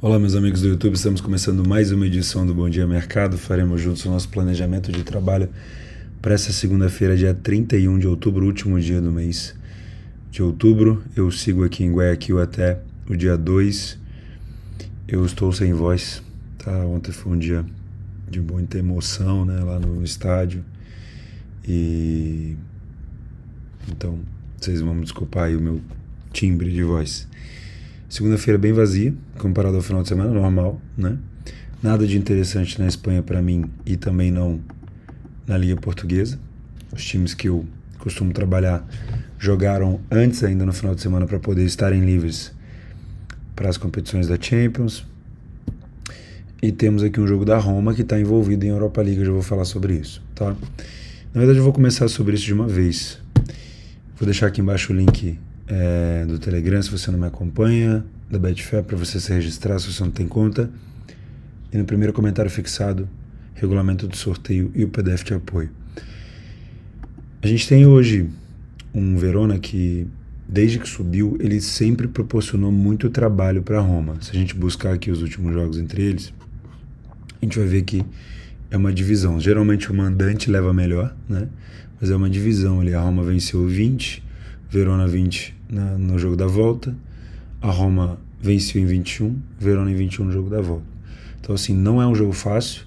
Olá, meus amigos do YouTube, estamos começando mais uma edição do Bom Dia Mercado. Faremos juntos o nosso planejamento de trabalho para essa segunda-feira, dia 31 de outubro, último dia do mês de outubro. Eu sigo aqui em Guayaquil até o dia 2. Eu estou sem voz, tá? Ontem foi um dia de muita emoção, né, lá no estádio. E então, vocês vão me desculpar aí o meu timbre de voz. Segunda-feira bem vazia, comparado ao final de semana, normal, né? Nada de interessante na Espanha para mim e também não na Liga Portuguesa. Os times que eu costumo trabalhar jogaram antes ainda no final de semana para poder estarem livres para as competições da Champions. E temos aqui um jogo da Roma que está envolvido em Europa League, eu já vou falar sobre isso, tá? Na verdade eu vou começar sobre isso de uma vez. Vou deixar aqui embaixo o link do Telegram, se você não me acompanha, da Betfair, para você se registrar se você não tem conta. E no primeiro comentário fixado, regulamento do sorteio e o PDF de apoio. A gente tem hoje um Verona que, desde que subiu, ele sempre proporcionou muito trabalho para Roma. Se a gente buscar aqui os últimos jogos entre eles, a gente vai ver que é uma divisão. Geralmente o mandante leva melhor, né? Mas é uma divisão ali. A Roma venceu 20, Verona 20 no jogo da volta, a Roma venceu em 21, Verona em 21 no jogo da volta. Então assim, não é um jogo fácil.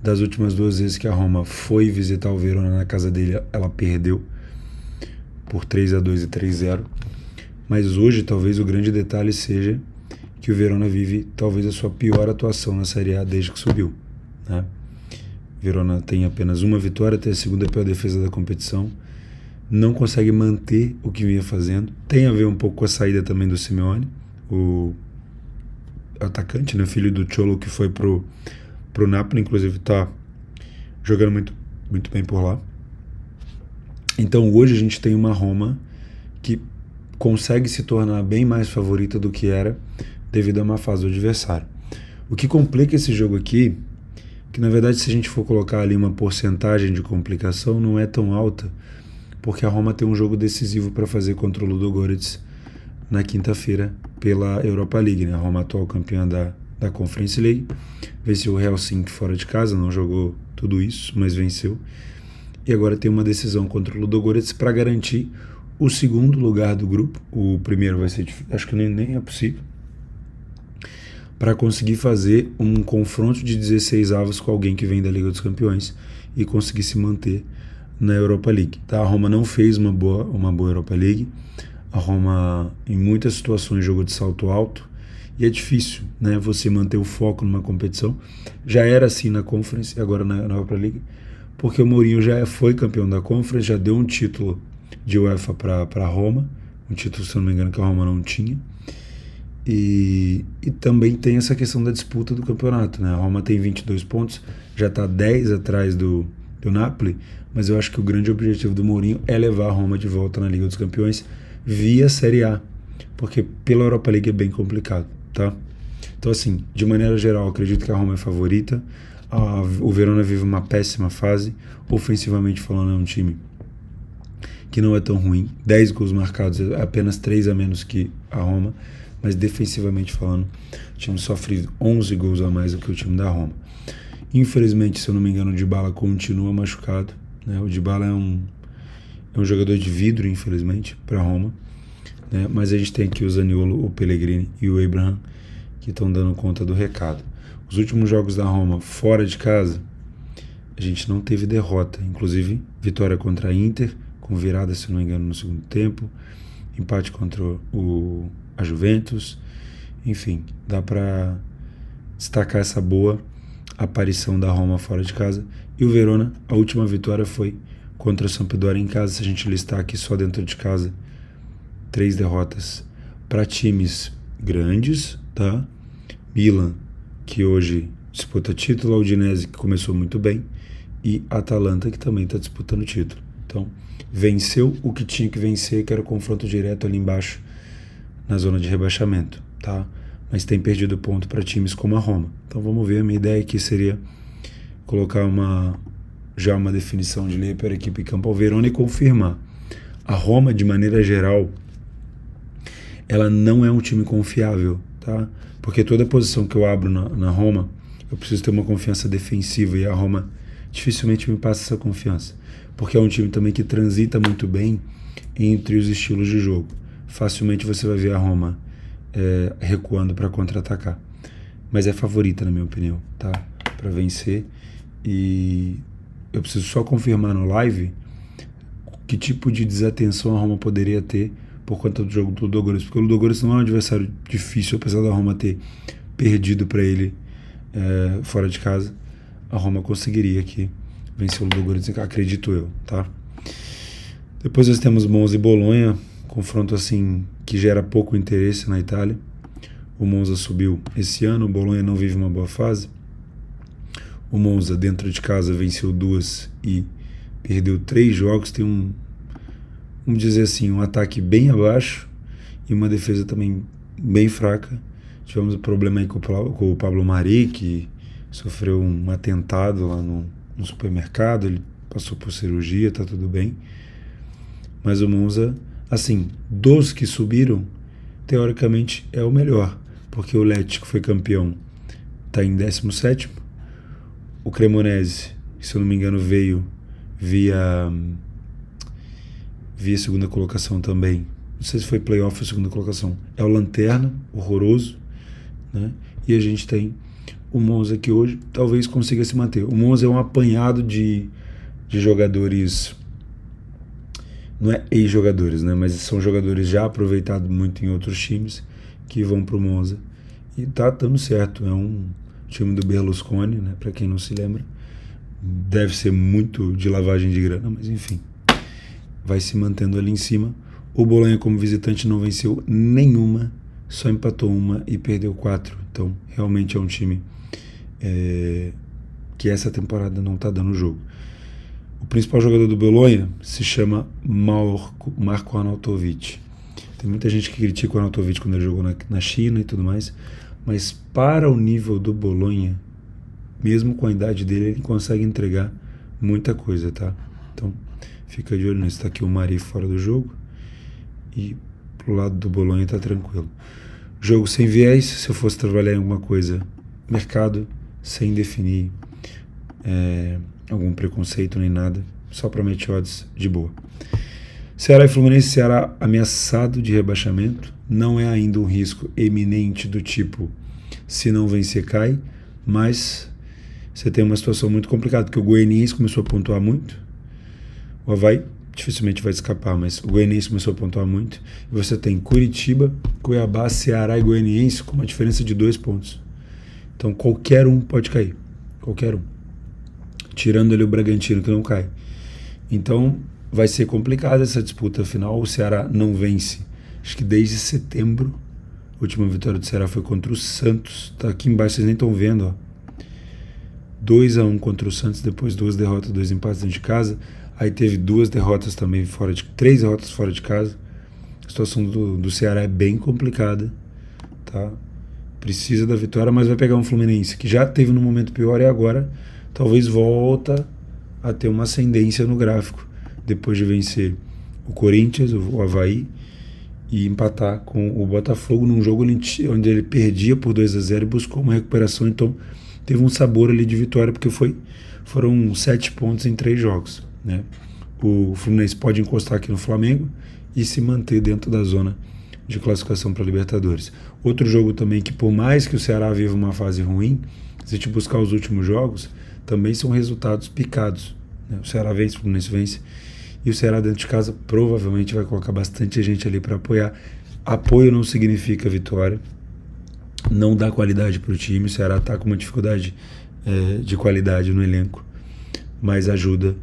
Das últimas duas vezes que a Roma foi visitar o Verona na casa dele, ela perdeu por 3-2 e 3-0. Mas hoje talvez o grande detalhe seja que o Verona vive talvez a sua pior atuação na Série A desde que subiu, né? Verona tem apenas uma vitória, tem a segunda pior defesa da competição, não consegue manter o que vinha fazendo. Tem a ver um pouco com a saída também do Simeone, o atacante, né, filho do Cholo, que foi pro Napoli, inclusive está jogando muito, muito bem por lá. Então hoje a gente tem uma Roma que consegue se tornar bem mais favorita do que era devido a uma fase do adversário. O que complica esse jogo aqui, que na verdade se a gente for colocar ali uma porcentagem de complicação, não é tão alta, porque a Roma tem um jogo decisivo para fazer contra o Ludogorets na quinta-feira pela Europa League, né? A Roma, atual campeã da Conference League, venceu o Helsinki fora de casa, não jogou tudo isso, mas venceu. E agora tem uma decisão contra o Ludogorets para garantir o segundo lugar do grupo. O primeiro vai ser difícil, acho que nem é possível, para conseguir fazer um confronto de 16 avos com alguém que vem da Liga dos Campeões e conseguir se manter na Europa League, tá? A Roma não fez uma boa Europa League. A Roma, em muitas situações, jogou de salto alto e é difícil, né, você manter o foco numa competição. Já era assim na Conference e agora na Europa League, porque o Mourinho já foi campeão da Conference, já deu um título de UEFA para Roma, um título, se não me engano, que a Roma não tinha. E também tem essa questão da disputa do campeonato, né? A Roma tem 22 pontos, já está 10 atrás do Napoli, mas eu acho que o grande objetivo do Mourinho é levar a Roma de volta na Liga dos Campeões via Série A, porque pela Europa League é bem complicado, tá? Então assim, de maneira geral, acredito que a Roma é favorita. O Verona vive uma péssima fase, ofensivamente falando, é um time que não é tão ruim, 10 gols marcados, apenas 3 a menos que a Roma, mas defensivamente falando, o time sofre 11 gols a mais do que o time da Roma. Infelizmente, se eu não me engano, o Dybala continua machucado, né? O Dybala é um jogador de vidro, infelizmente, para Roma, né? Mas a gente tem aqui o Zaniolo, o Pellegrini e o Abraham que estão dando conta do recado. Os últimos jogos da Roma fora de casa, a gente não teve derrota, inclusive vitória contra a Inter, com virada, se não me engano, no segundo tempo, empate contra a Juventus, enfim, dá para destacar essa boa aparição da Roma fora de casa. E o Verona, a última vitória foi contra o Sampdoria em casa. Se a gente listar aqui só dentro de casa, 3 derrotas para times grandes, tá? Milan, que hoje disputa título, a Udinese, que começou muito bem, e a Atalanta, que também está disputando título. Então, venceu o que tinha que vencer, que era o confronto direto ali embaixo, na zona de rebaixamento, tá? Mas tem perdido ponto para times como a Roma. Então vamos ver, a minha ideia aqui seria colocar já uma definição de lei para a equipe Campo Verona e confirmar. A Roma, de maneira geral, ela não é um time confiável, tá? tá? Porque toda posição que eu abro na Roma, eu preciso ter uma confiança defensiva, e a Roma dificilmente me passa essa confiança, porque é um time também que transita muito bem entre os estilos de jogo. Facilmente você vai ver a Roma recuando para contra-atacar, mas é favorita, na minha opinião, tá? Para vencer. E eu preciso só confirmar no live que tipo de desatenção a Roma poderia ter por conta do jogo do Ludogorets, porque o Ludogorets não é um adversário difícil, apesar da Roma ter perdido para ele fora de casa. A Roma conseguiria aqui vencer o Ludogorets, acredito eu, tá? Depois nós temos Monza e Bolonha, confronto assim que gera pouco interesse na Itália. O Monza subiu esse ano, o Bolonha não vive uma boa fase. O Monza dentro de casa venceu 2 e perdeu 3 jogos, tem vamos dizer assim, um ataque bem abaixo e uma defesa também bem fraca. Tivemos um problema aí com o Pablo Mari, que sofreu um atentado lá no supermercado, ele passou por cirurgia, tá tudo bem. Mas o Monza, assim, dos que subiram, teoricamente é o melhor, porque o Lecce, que foi campeão, tá em 17º. O Cremonese, que se eu não me engano veio via segunda colocação também, não sei se foi playoff ou segunda colocação, é o lanterna, horroroso, né? E a gente tem o Monza, que hoje talvez consiga se manter. O Monza é um apanhado de jogadores, não é ex-jogadores, né? Mas são jogadores já aproveitados muito em outros times, que vão pro Monza, e tá dando certo. É um time do Berlusconi, né? Para quem não se lembra, deve ser muito de lavagem de grana, mas enfim, vai se mantendo ali em cima. O Bolonha, como visitante, não venceu nenhuma, só empatou uma e perdeu 4. Então realmente é um time que essa temporada não está dando jogo. O principal jogador do Bolonha se chama Marko Arnautovic. Tem muita gente que critica o Arnautovic quando ele jogou na China e tudo mais, mas para o nível do Bolonha, mesmo com a idade dele, ele consegue entregar muita coisa, tá? Então fica de olho nisso. Tá aqui o Mari fora do jogo e pro lado do Bolonha tá tranquilo. Jogo sem viés, se eu fosse trabalhar em alguma coisa, mercado, sem definir algum preconceito nem nada, só para match odds de boa. Ceará e Fluminense. Ceará ameaçado de rebaixamento, não é ainda um risco eminente do tipo, se não vencer cai, mas você tem uma situação muito complicada, porque o Goianiense começou a pontuar muito, o Avaí dificilmente vai escapar, mas o Goianiense começou a pontuar muito, e você tem Curitiba, Cuiabá, Ceará e Goianiense com uma diferença de 2 pontos. Então qualquer um pode cair, qualquer um, tirando ali o Bragantino, que não cai. Então vai ser complicada essa disputa final. O Ceará não vence, acho que desde setembro. A última vitória do Ceará foi contra o Santos, tá aqui embaixo, vocês nem estão vendo, ó. 2-1 contra o Santos, depois 2 derrotas, 2 empates dentro de casa. Aí teve 2 derrotas também 3 derrotas fora de casa. A situação do Ceará é bem complicada, tá? Precisa da vitória, mas vai pegar um Fluminense que já teve num momento pior e agora talvez volta a ter uma ascendência no gráfico, depois de vencer o Corinthians, o Avaí, e empatar com o Botafogo num jogo onde ele perdia por 2-0 e buscou uma recuperação. Então teve um sabor ali de vitória, porque foram 7 pontos em 3 jogos, né? O Fluminense pode encostar aqui no Flamengo e se manter dentro da zona de classificação para a Libertadores. Outro jogo também que, por mais que o Ceará viva uma fase ruim, se a gente buscar os últimos jogos, também são resultados picados, né? O Ceará vence, o Fluminense vence, e o Ceará dentro de casa provavelmente vai colocar bastante gente ali para apoiar. Apoio não significa vitória, não dá qualidade para o time. O Ceará está com uma dificuldade de qualidade no elenco, mas ajuda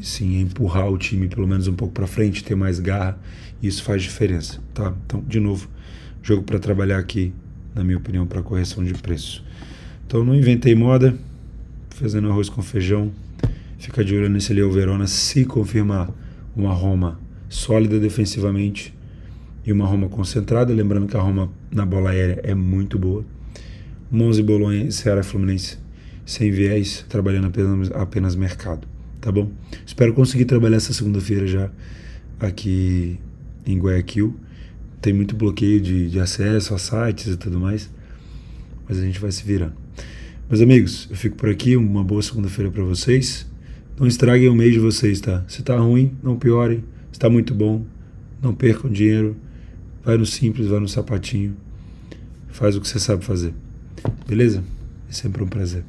sim a empurrar o time pelo menos um pouco para frente, ter mais garra, e isso faz diferença, tá? Então, de novo, jogo para trabalhar aqui, na minha opinião, para correção de preço. Então não inventei moda, fazendo arroz com feijão. Fica de olho nesse Leão Verona. Se confirmar uma Roma sólida defensivamente e uma Roma concentrada, lembrando que a Roma na bola aérea é muito boa. Monza e Bolonha, Ceará e Fluminense sem viés, trabalhando apenas mercado, tá bom? Espero conseguir trabalhar essa segunda-feira já aqui em Guayaquil, tem muito bloqueio de acesso a sites e tudo mais, mas a gente vai se virando. Meus amigos, eu fico por aqui, uma boa segunda-feira para vocês. Não estraguem o mês de vocês, tá? Se tá ruim, não piorem. Se tá muito bom, não percam dinheiro. Vai no simples, vai no sapatinho. Faz o que você sabe fazer. Beleza? É sempre um prazer.